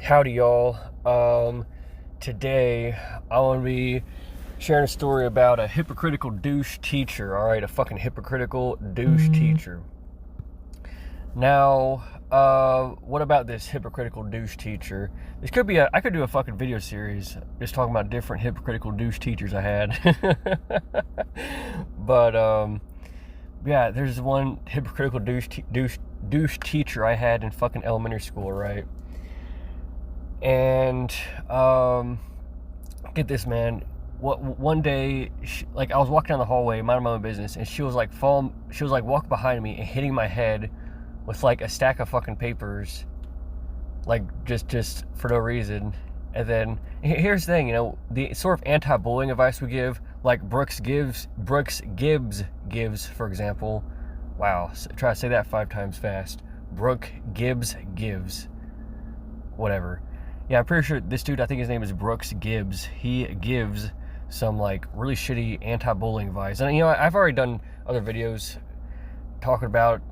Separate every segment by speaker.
Speaker 1: Howdy, y'all. Today I want to be sharing a story about a hypocritical douche teacher. All right, a fucking hypocritical douche teacher. Now, what about this hypocritical douche teacher? This could be I could do a fucking video series just talking about different hypocritical douche teachers I had. But yeah, there's one hypocritical douche teacher I had in fucking elementary school, right? And get this, man. One day, I was walking down the hallway, minding my own business, and she was like walking behind me and hitting my head with like a stack of fucking papers, like just for no reason. And then here's the thing, the sort of anti-bullying advice we give, like Brooks Gibbs, for example. Wow, try to say that 5 times fast. Brooke Gibbs gives, whatever. Yeah, I'm pretty sure this dude, I think his name is Brooks Gibbs. He gives some like really shitty anti-bullying advice. And I've already done other videos talking about,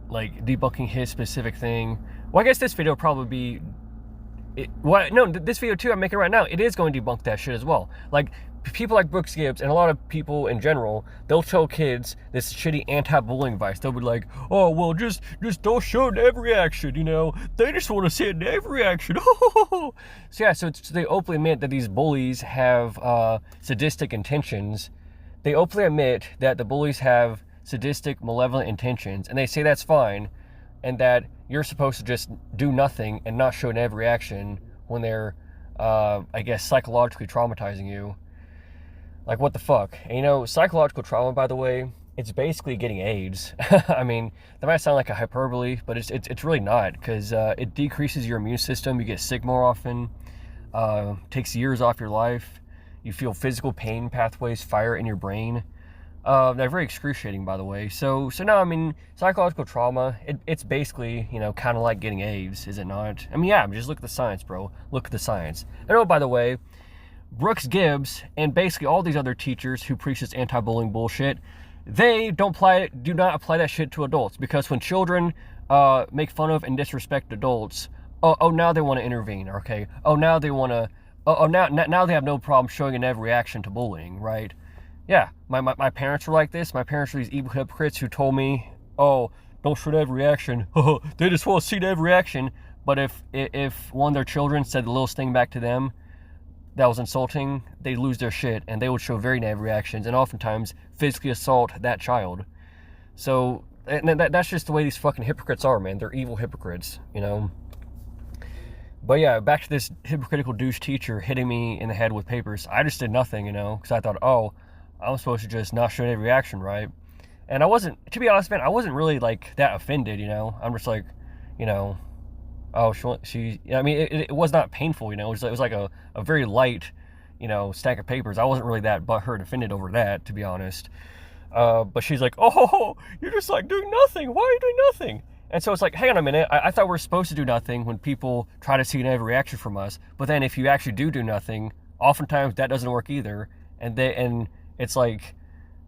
Speaker 1: like debunking his specific thing. Well, I guess this video will probably be this video too I'm making right now, it is going to debunk that shit as well. Like people like Brooks Gibbs and a lot of people in general, they'll tell kids this shitty anti-bullying advice. They'll be like, oh, well, just don't show negative reaction, they just want to see a negative reaction. So yeah, so they openly admit that these bullies have sadistic intentions. They openly admit that the bullies have sadistic, malevolent intentions, and they say that's fine, and that you're supposed to just do nothing and not show negative reaction when they're, I guess, psychologically traumatizing you. Like, what the fuck? And psychological trauma, by the way, it's basically getting AIDS. I mean, that might sound like a hyperbole, but it's really not, because it decreases your immune system. You get sick more often. Takes years off your life. You feel physical pain pathways fire in your brain. They're very excruciating, by the way. So no, I mean, psychological trauma, it's basically, kind of like getting AIDS, is it not? I mean, yeah, just look at the science, bro. Look at the science. And by the way, Brooks Gibbs and basically all these other teachers who preach this anti-bullying bullshit, they do not apply that shit to adults, because when children make fun of and disrespect adults, now they want to intervene, okay? Now they want to, now they have no problem showing a negative reaction to bullying, right? Yeah, my parents were like this. My parents were these evil hypocrites who told me, oh, don't show negative reaction. They just want to see negative reaction. But if one of their children said the littlest thing back to them that was insulting, they'd lose their shit, and they would show very negative reactions, and oftentimes physically assault that child. So, and that's just the way these fucking hypocrites are, man. They're evil hypocrites, But yeah, back to this hypocritical douche teacher hitting me in the head with papers. I just did nothing, because I thought, oh, I'm supposed to just not show any reaction, right? And I wasn't, to be honest, man, I wasn't really like that offended, I'm just like, oh, I mean, it was not painful, it was like a very light, stack of papers. I wasn't really that butthurt offended over that, to be honest. But she's like, oh, you're just like doing nothing. Why are you doing nothing? And so it's like, hang on a minute. I thought we were supposed to do nothing when people try to see a negative reaction from us. But then if you actually do nothing, oftentimes that doesn't work either. And it's like,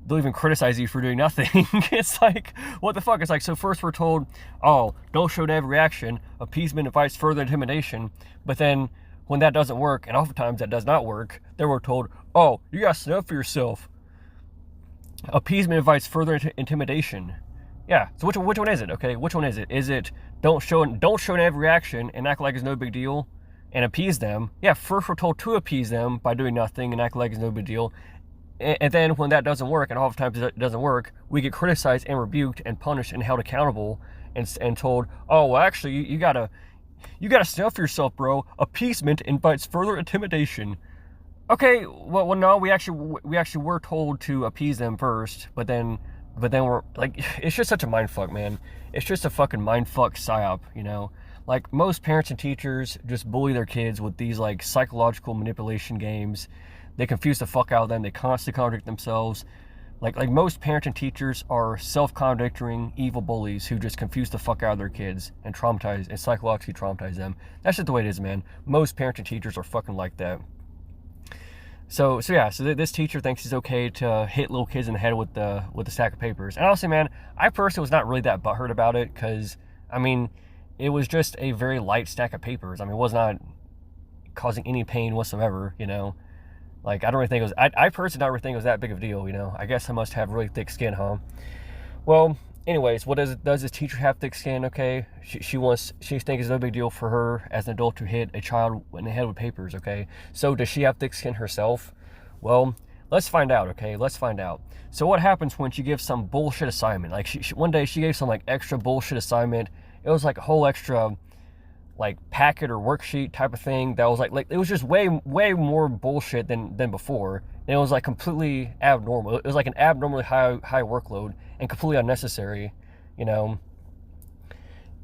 Speaker 1: they'll even criticize you for doing nothing. It's like, what the fuck? It's like, so first we're told, oh, don't show negative reaction. Appeasement invites further intimidation. But then when that doesn't work, and oftentimes that does not work, then we're told, oh, you gotta stand up for yourself. Appeasement invites further intimidation. Yeah, so which one is it, okay? Which one is it? Is it don't show negative reaction and act like it's no big deal and appease them? Yeah, first we're told to appease them by doing nothing and act like it's no big deal. And then when that doesn't work, and oftentimes it doesn't work, we get criticized and rebuked and punished and held accountable and told, oh, well, actually, you gotta stand up for yourself, bro. Appeasement invites further intimidation. Okay, well, no, we actually were told to appease them first, but then we're like, it's just such a mindfuck, man. It's just a fucking mindfuck psyop, Like, most parents and teachers just bully their kids with these like psychological manipulation games. They confuse the fuck out of them. They constantly contradict themselves. Like most parents and teachers are self-contradicting evil bullies who just confuse the fuck out of their kids and traumatize and psychologically traumatize them. That's just the way it is, man. Most parents and teachers are fucking like that. So this teacher thinks it's okay to hit little kids in the head with the stack of papers. And honestly, man, I personally was not really that butthurt about it, because, I mean, it was just a very light stack of papers. I mean, it was not causing any pain whatsoever, you know. Like, I don't really think it was, I personally don't really think it was that big of a deal, you know. I guess I must have really thick skin, huh? Well, anyways, what does this teacher have thick skin? Okay, she thinks it's no big deal for her as an adult to hit a child in the head with papers. Okay, so does she have thick skin herself? Well, let's find out. Okay, let's find out. So what happens when she gives some bullshit assignment? Like one day she gave some like extra bullshit assignment. It was like a whole extra like packet or worksheet type of thing that was like it was just way more bullshit than before. And it was like completely abnormal. It was like an abnormally high workload and completely unnecessary, you know.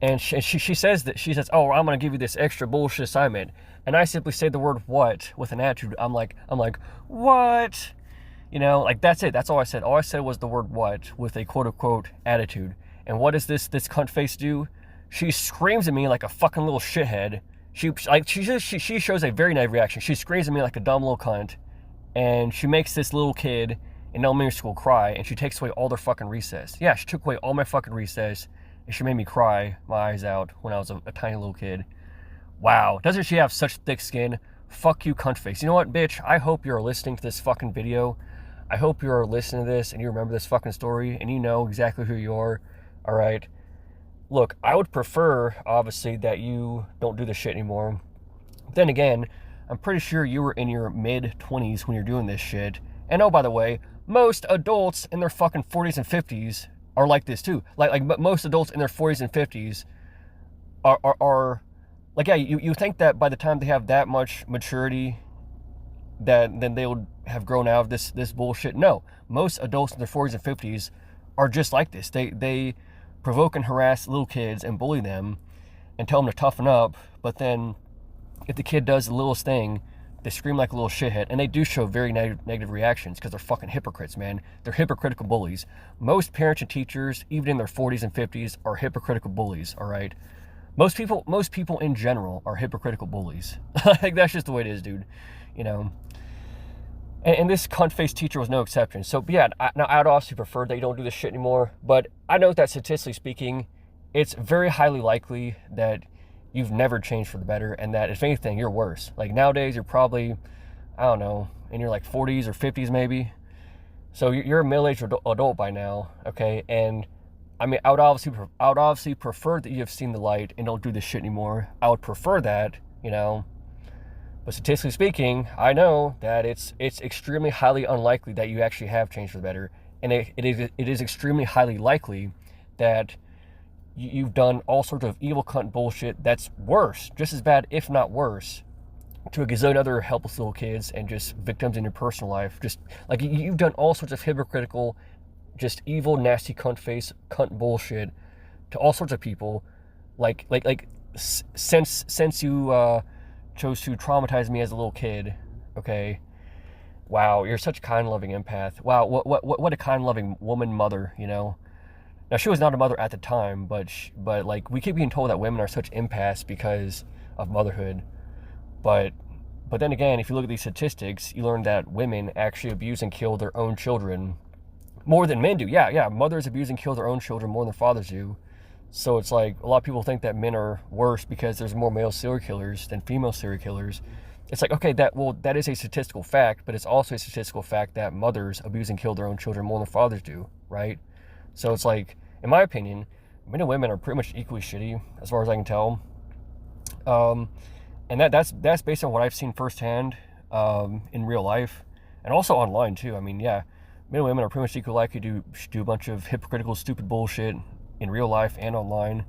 Speaker 1: And she says, oh, I'm gonna give you this extra bullshit assignment, and I simply say the word "what" with an attitude. I'm like what, you know, like that's it. That's all I said. All I said was the word "what" with a quote unquote attitude. And what does this cunt face do? She screams at me like a fucking little shithead. She shows a very negative reaction. She screams at me like a dumb little cunt, and she makes this little kid in elementary school cry, and she takes away all their fucking recess. Yeah, she took away all my fucking recess, and she made me cry my eyes out when I was a tiny little kid. Wow, doesn't she have such thick skin? Fuck you, cunt face. You know what, bitch? I hope you're listening to this fucking video. I hope you're listening to this and you remember this fucking story and you know exactly who you are. All right. Look, I would prefer, obviously, that you don't do this shit anymore. Then again, I'm pretty sure you were in your mid-20s when you're doing this shit. And oh, by the way, most adults in their fucking 40s and 50s are like this too. Like most adults in their 40s and 50s are like, yeah, you think that by the time they have that much maturity, that then they would have grown out of this bullshit. No, most adults in their 40s and 50s are just like this. They provoke and harass little kids and bully them and tell them to toughen up, but then if the kid does the littlest thing, they scream like a little shithead, and they do show very negative reactions because they're fucking hypocrites, man. They're hypocritical bullies. Most parents and teachers, even in their 40s and 50s, are hypocritical bullies, all right? Most people in general are hypocritical bullies. Like, that's just the way it is, dude, you know? And this cunt-faced teacher was no exception. So, yeah, I would obviously prefer that you don't do this shit anymore. But I know that statistically speaking, it's very highly likely that you've never changed for the better. And that, if anything, you're worse. Like, nowadays, you're probably, I don't know, in your, like, 40s or 50s maybe. So, you're a middle-aged adult by now, okay? And, I mean, I would obviously prefer that you have seen the light and don't do this shit anymore. I would prefer that, you know. But statistically speaking, I know that it's extremely highly unlikely that you actually have changed for the better. And it is extremely highly likely that you've done all sorts of evil cunt bullshit that's worse, just as bad, if not worse, to a gazillion other helpless little kids and just victims in your personal life. Just like you've done all sorts of hypocritical, just evil, nasty cunt bullshit to all sorts of people. Like since you chose to traumatize me as a little kid, okay? Wow, you're such a kind, loving empath. Wow, what a kind, loving woman, mother, you know? Now, she was not a mother at the time, but like, we keep being told that women are such empaths because of motherhood. But then again, if you look at these statistics, you learn that women actually abuse and kill their own children more than men do. Yeah, mothers abuse and kill their own children more than fathers do. So it's like, a lot of people think that men are worse because there's more male serial killers than female serial killers. It's like, okay, that is a statistical fact, but it's also a statistical fact that mothers abuse and kill their own children more than fathers do, right? So it's like, in my opinion, men and women are pretty much equally shitty, as far as I can tell. And that's based on what I've seen firsthand in real life, and also online too. I mean, yeah, men and women are pretty much equally likely to do a bunch of hypocritical, stupid bullshit in real life and online.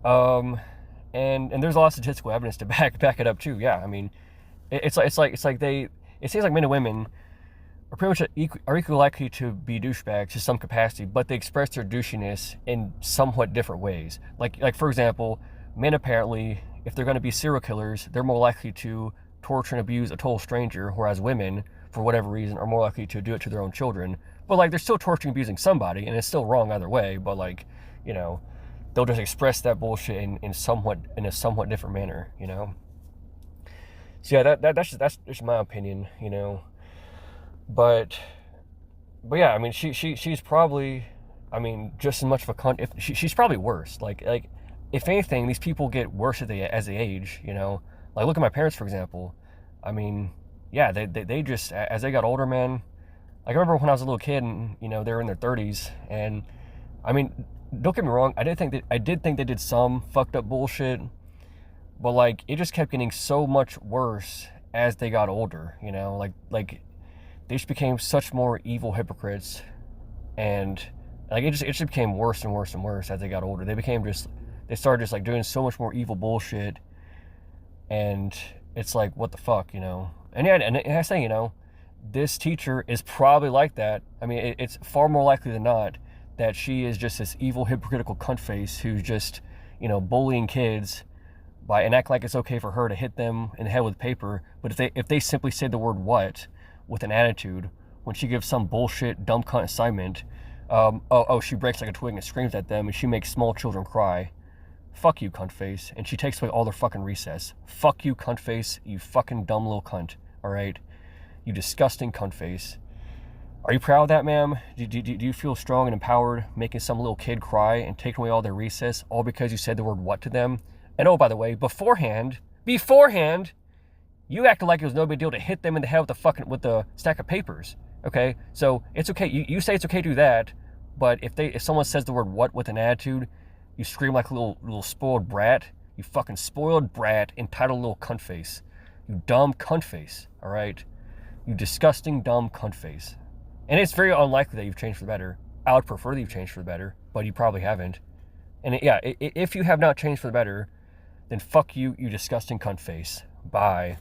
Speaker 1: And there's a lot of statistical evidence to back it up too. Yeah, I mean, it seems like men and women are pretty much equally likely to be douchebags to some capacity, but they express their douchiness in somewhat different ways. Like for example, men apparently, if they're going to be serial killers, they're more likely to torture and abuse a total stranger, whereas women, for whatever reason, are more likely to do it to their own children. But like, they're still torturing and abusing somebody, and it's still wrong either way. But like, you know, they'll just express that bullshit in a somewhat different manner, you know. So yeah, that's just my opinion, you know. But yeah, I mean, she's probably, I mean, just as much of a cunt. If she's probably worse. Like if anything, these people get worse as they age, you know? Like, look at my parents, for example. I mean, yeah, they just, as they got older, man, like, I remember when I was a little kid and, you know, they were in their 30s, and, I mean, don't get me wrong, I did think they did some fucked up bullshit, but, like, it just kept getting so much worse as they got older, you know? Like they just became such more evil hypocrites, and, like, it just became worse and worse and worse as they got older. They started just, like, doing so much more evil bullshit, and it's like, what the fuck, you know? And yeah, and I say, you know, this teacher is probably like that. I mean, it's far more likely than not that she is just this evil, hypocritical cunt face who's just, you know, bullying kids and act like it's okay for her to hit them in the head with paper. But if they simply say the word "what" with an attitude when she gives some bullshit dumb cunt assignment, she breaks like a twig and screams at them, and she makes small children cry. Fuck you, cunt face. And she takes away all their fucking recess. Fuck you, cunt face. You fucking dumb little cunt. All right. You disgusting cunt face. Are you proud of that, ma'am? Do you feel strong and empowered making some little kid cry and taking away all their recess, all because you said the word "what" to them? And oh, by the way, beforehand, you acted like it was no big deal to hit them in the head with the stack of papers. Okay, so it's okay. You say it's okay to do that, but if someone says the word "what" with an attitude, you scream like a little spoiled brat. You fucking spoiled brat, entitled little cunt face. You dumb cunt face. All right. You disgusting, dumb cunt face. And it's very unlikely that you've changed for the better. I would prefer that you've changed for the better, but you probably haven't. And if you have not changed for the better, then fuck you, you disgusting cunt face. Bye.